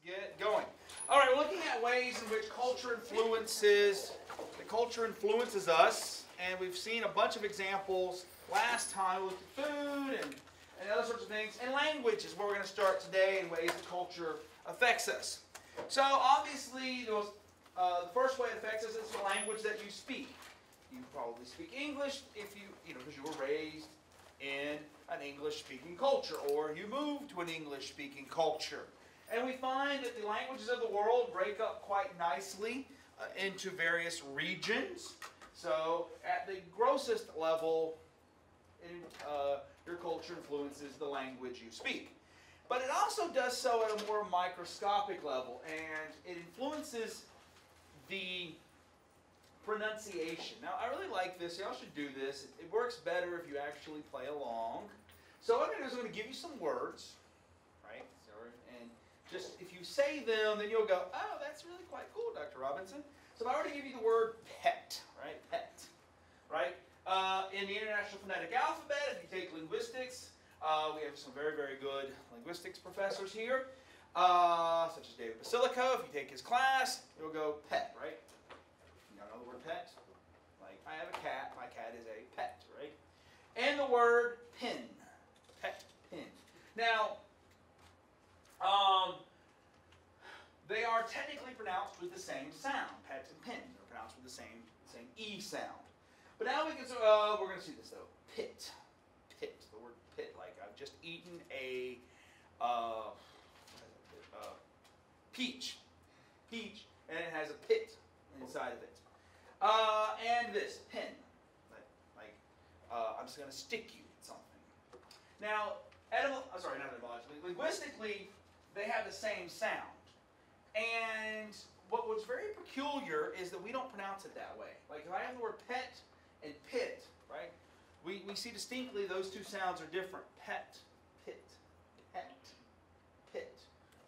get going. All right, we're looking at ways in which culture influences us, and we've seen a bunch of examples last time. We looked at food and other sorts of things, and language is where we're going to start today in ways that culture affects us. So obviously, the first way it affects us is the language that you speak. You probably speak English if because you were raised in an English-speaking culture, or you moved to an English-speaking culture. And we find that the languages of the world break up quite nicely into various regions. So at the grossest level, your culture influences the language you speak. But it also does so at a more microscopic level, and it influences the pronunciation. Now, I really like this. Y'all should do this. It works better if you actually play along. So what I'm going to do is I'm going to give you some words, right? And just if you say them, then you'll go, oh, that's really quite cool, Dr. Robinson. So if I were to give you the word pet, right? Pet, right? In the International Phonetic Alphabet, if you take linguistics, we have some very, very good linguistics professors here, such as David Basilico. If you take his class, you'll go pet, right? You know the word pet? Like, I have a cat. My cat is a pet, right? And the word pin. Pet, pin. Now, they are technically pronounced with the same sound. Pet and pin are pronounced with the same E sound. But now we're going to see this though. Pit. Pit. The word pit. Like I've just eaten a peach. Peach, and it has a pit inside of it. And this, pin. I'm just going to stick you with something. Now, not etymologically, linguistically, they have the same sound. And what was very peculiar is that we don't pronounce it that way. Like if I have the word pet and pit, right? We see distinctly those two sounds are different. Pet, pit, pet, pit.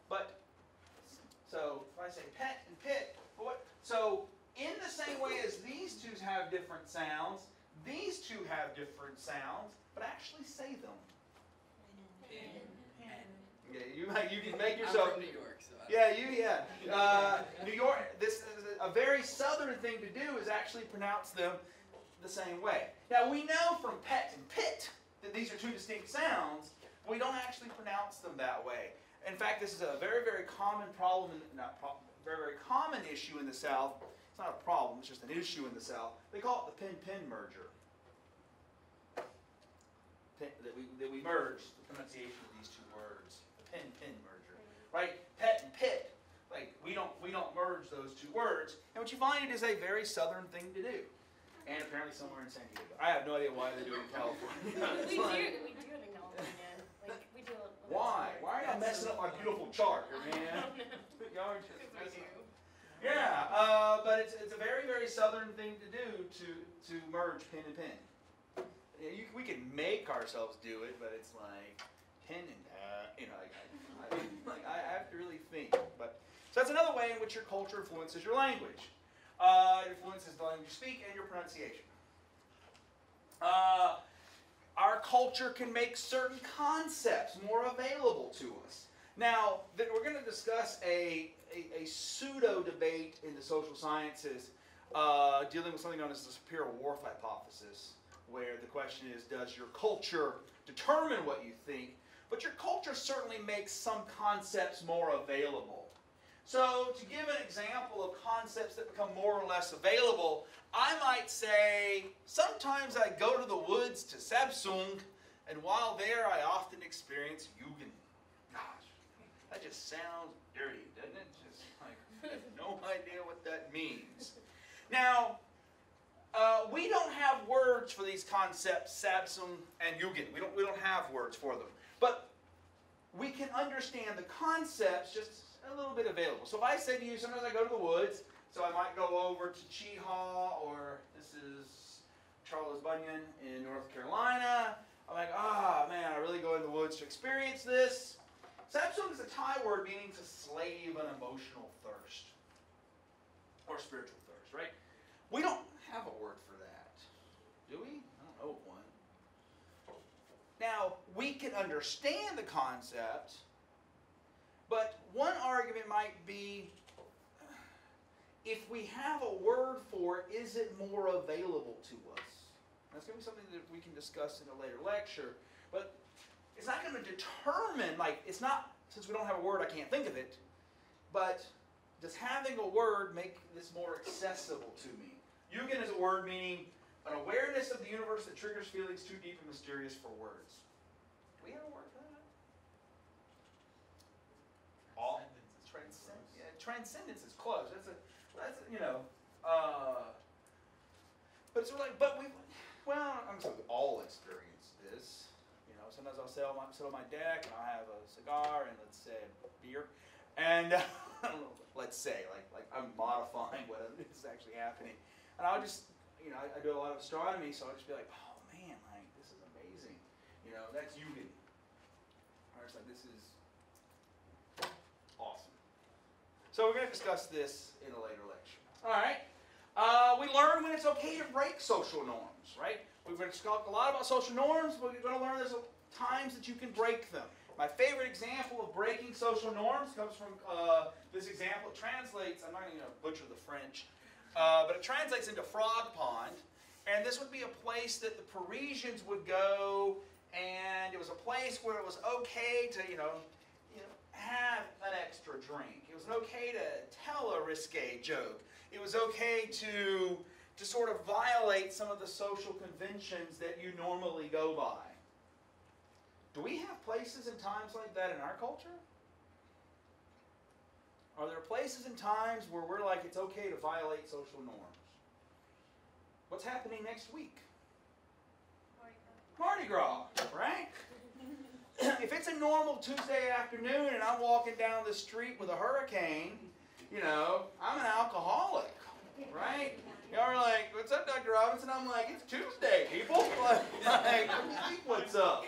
But, so if I say pet and pit, so in the same way as these two have different sounds, these two have different sounds, but actually say them. Pin. Yeah, you can make yourself. I'm from New York, so. New York. This is a very southern thing to do is actually pronounce them the same way. Now we know from pet and pit that these are two distinct sounds, but we don't actually pronounce them that way. In fact, this is a very, very common problem, very, very common issue in the South. It's not a problem, it's just an issue in the South. They call it the pin-pin merger. That we merge the pronunciation of these two words. The pin-pin merger. Right? Pet and pit. Like we don't merge those two words. And what you find is a very southern thing to do. And apparently somewhere in San Diego. I have no idea why they do it in California. we do it in California. Like we do it. Why? Why are you messing up my beautiful chart here, man? Yeah, but it's a very, very southern thing to do to merge pin and pin. We can make ourselves do it, but it's like pin and I have to really think. But so that's another way in which your culture influences your language. It influences the language you speak and your pronunciation. Our culture can make certain concepts more available to us. Now, we're going to discuss a pseudo-debate in the social sciences dealing with something known as the Sapir-Whorf hypothesis, where the question is, does your culture determine what you think? But your culture certainly makes some concepts more available. So, to give an example of concepts that become more or less available, I might say, sometimes I go to the woods to Sabsung, and while there I often experience Jugend. Gosh, that just sounds dirty, doesn't it? Just like, I have no idea what that means. Now, we don't have words for these concepts, Sabsung and Jugend. We don't have words for them. But we can understand the concepts just a little bit available. So if I say to you, sometimes I go to the woods, so I might go over to Cheehaw, or this is Charles Bunyan in North Carolina. I'm like, man, I really go in the woods to experience this. Sabsung is a Thai word meaning to slave an emotional thirst, or spiritual thirst, right? We don't have a word for that, do we? I don't know one. Now, we can understand the concept, but one argument might be, if we have a word for it, is it more available to us? That's going to be something that we can discuss in a later lecture. But it's not going to determine, like, it's not, since we don't have a word, I can't think of it. But does having a word make this more accessible to me? Yugen is a word meaning an awareness of the universe that triggers feelings too deep and mysterious for words. Do we have a word for that? All transcendence is close. That's you know. But it's like, but we, well, I'm saying we all experience this. You know, sometimes I'll sit on my deck and I'll have a cigar and let's say a beer, and let's say like I'm modifying what is actually happening, and I'll just, you know, I do a lot of astronomy, so I'll just be like, oh man, like this is amazing. You know, that's Yugen. Or it's like, this is awesome. So we're going to discuss this in a later lecture. All right. We learn when it's okay to break social norms, right? We're going to talk a lot about social norms, but we're going to learn there's times that you can break them. My favorite example of breaking social norms comes from this example. It translates, I'm not going to butcher the French, but it translates into Frog Pond. And this would be a place that the Parisians would go, and it was a place where it was okay to, you know, have an extra drink. It was okay to tell a risque joke. It was okay to sort of violate some of the social conventions that you normally go by. Do we have places and times like that in our culture? Are there places and times where we're like, it's okay to violate social norms? What's happening next week? Mardi Gras, right? If it's a normal Tuesday afternoon and I'm walking down the street with a hurricane, you know, I'm an alcoholic, right? Y'all are like, what's up, Dr. Robinson? I'm like, it's Tuesday, people. Like, what's up,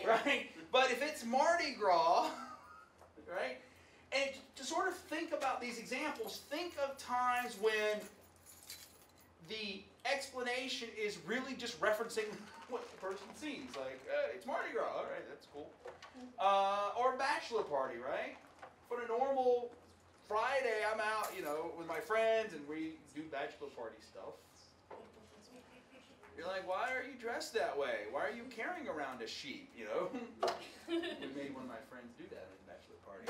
right? But if it's Mardi Gras, right? And to sort of think about these examples, think of times when the explanation is really just referencing what the person sees. Like, it's Mardi Gras, all right, that's cool. Or a bachelor party, right? For a normal Friday, I'm out, you know, with my friends, and we do bachelor party stuff. You're like, why are you dressed that way? Why are you carrying around a sheep, you know? We made one of my friends do that at a bachelor party.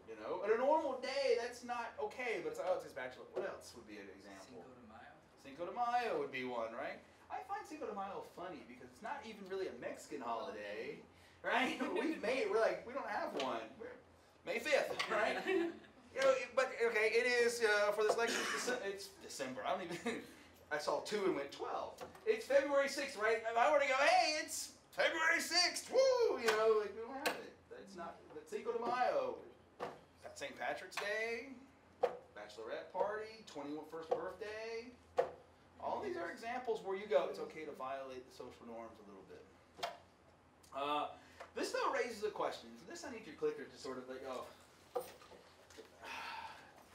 You know, on a normal day, that's not okay, but it's like, oh, it's his bachelor. What else would be an example? Cinco de Mayo. Cinco de Mayo would be one, right? I find Cinco de Mayo funny because it's not even really a Mexican holiday, right? We're like, we don't have one. We're May 5th, right? You know, but okay, it is for this lecture. It's December. I don't even. I saw 2 and went 12. It's February 6th, right? If I were to go, hey, it's February 6th, woo! You know, like we don't have it. It's not. But Cinco de Mayo. Got St. Patrick's Day, bachelorette party, 21st birthday. All these are examples where you go, it's okay to violate the social norms a little bit. This though raises a question. For this I need your clicker to sort of like, oh.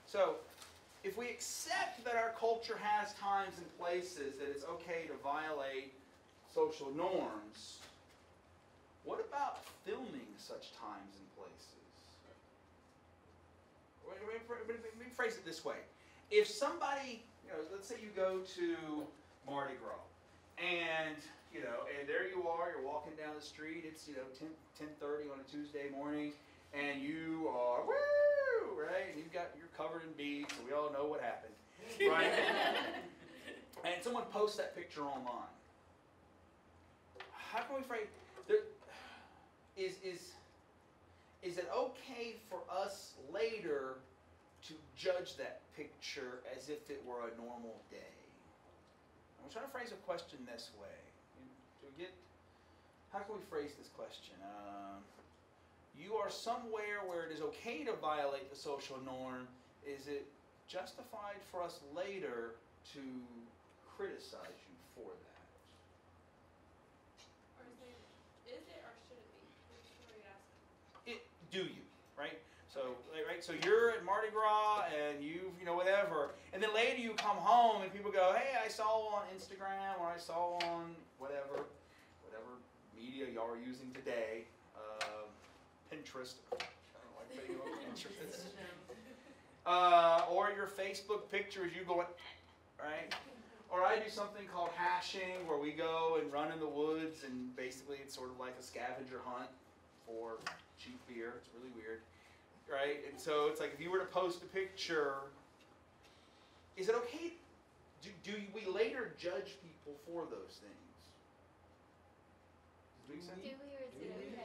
So, if we accept that our culture has times and places that it's okay to violate social norms, what about filming such times and places? Let me phrase it this way. If somebody, you know, let's say you go to Mardi Gras, and you know, and there you are, you're walking down the street, it's, you know, 10:30 on a Tuesday morning, and you are, woo, right? And you're covered in beads, so we all know what happened, right? And someone posts that picture online. How can we phrase, is it okay for us later to judge that picture as if it were a normal day? I'm trying to phrase a question this way. How can we phrase this question? You are somewhere where it is okay to violate the social norm. Is it justified for us later to criticize you for that? Or is it or should it be? Which one are you asking? Do you, right? So, right. So you're at Mardi Gras and you know, whatever, and then later you come home and people go, "Hey, I saw on Instagram or I saw on whatever media y'all are using today, Pinterest. I don't know like putting your pictures. Or your Facebook pictures, you going, right? Or I do something called hashing, where we go and run in the woods, and basically it's sort of like a scavenger hunt for cheap beer. It's really weird, right? And so it's like if you were to post a picture, is it okay? Do we later judge people for those things? Does it make sense? Do we or is it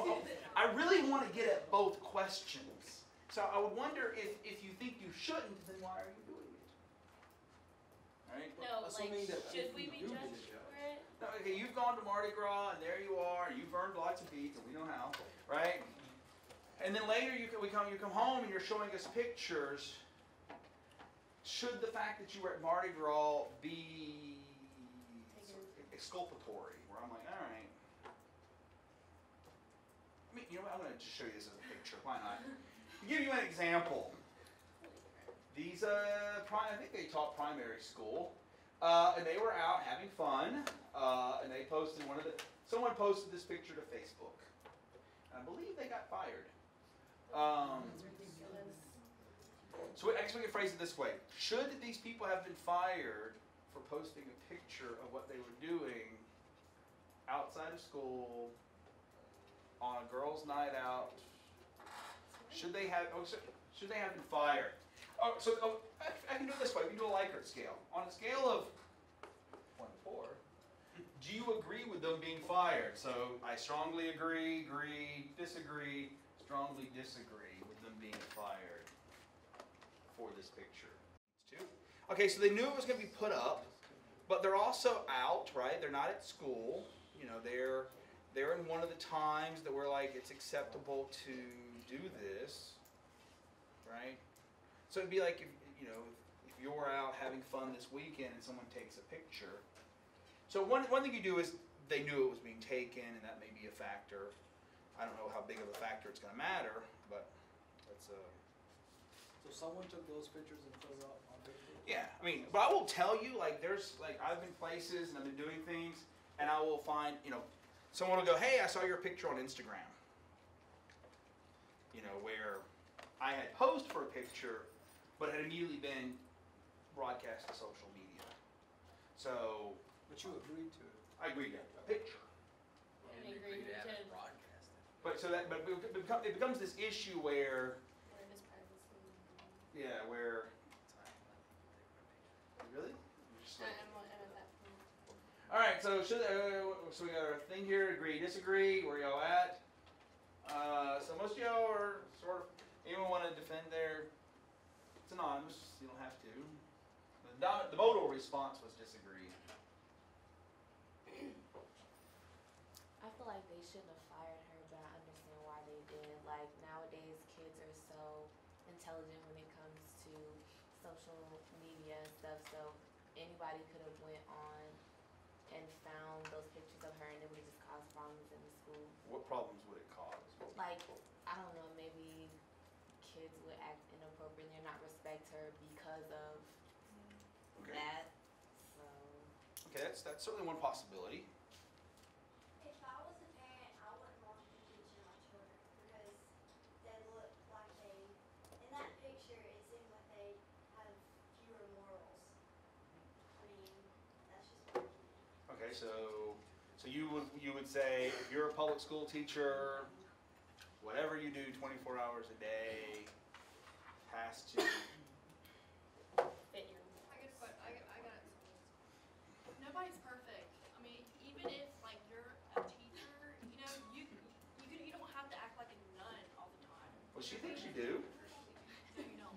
okay? I really want to get at both questions. So I would wonder if you think you shouldn't, then why are you doing it? Right? No, Assuming like, that should if we you be do get judged a for it? No, okay, you've gone to Mardi Gras, and there you are, and you've earned lots of beads, and we know how, right? And then later you come home and you're showing us pictures. Should the fact that you were at Mardi Gras be exculpatory? Where I'm like, all right. I mean, you know what? I'm going to just show you this as a picture. Why not? To give you an example, these, I think they taught primary school, and they were out having fun, and they posted someone posted this picture to Facebook. And I believe they got fired. So I guess we can phrase it this way. Should these people have been fired for posting a picture of what they were doing outside of school on a girls' night out? Should they have been fired? I can do it this way. We can do a Likert scale. On a scale of 1 to 4, do you agree with them being fired? So I strongly agree, disagree, strongly disagree with them being fired for this picture. Okay, so they knew it was going to be put up, but they're also out, right? They're not at school. You know, they're in one of the times that we're like, it's acceptable to do this, right? So it'd be like if you're out having fun this weekend and someone takes a picture. So one thing you do is they knew it was being taken, and that may be a factor. I don't know how big of a factor it's going to matter, but that's a. So someone took those pictures and put it up on Facebook? Yeah, I mean, but I will tell you, like, I've been places and I've been doing things, and I will find, someone will go, hey, I saw your picture on Instagram. Where I had posed for a picture, but had immediately been broadcast to social media. So. But you agreed to it. I agreed to a picture. I agree, we should. But it becomes this issue where. Where his privacy. Yeah, where. Really? Just like, I'm at that point. all right, so we got our thing here: agree, disagree. Where y'all at? So most of y'all are sort of. Anyone want to defend their? It's anonymous. You don't have to. The modal response was disagree. I feel like they shouldn't have fired her, but I understand why they did. Like, nowadays, kids are so intelligent when it comes to social media and stuff, so anybody could have went on and found those pictures of her, and it would have just caused problems in the school. What problems would it cause? Like, I don't know, maybe kids would act inappropriately or not respect her because of Okay. that, so. Okay, that's certainly one possibility. If I was a parent, I wouldn't want them teaching my children because they look like in that picture, it seems like they have fewer morals. I mean, that's just my opinion. Okay, so you would say if you're a public school teacher, whatever you do 24 hours a day has to. Fit your. I got it. Nobody's perfect. I mean, even if like you're a teacher, you don't have to act like a nun all the time. Well, she thinks you do. No, you don't.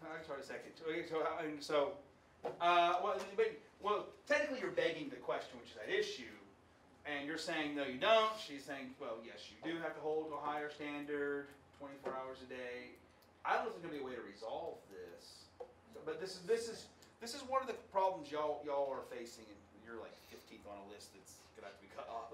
I'm sorry, a second. Well, technically you're begging the question, which is that issue, and you're saying no, you don't. She's saying, well, yes, you do have to hold to a higher standard, 24 hours a day. I don't know if there's going to be a way to resolve this, but this is one of the problems y'all are facing, and you're like 15th on a list that's going to have to be cut off.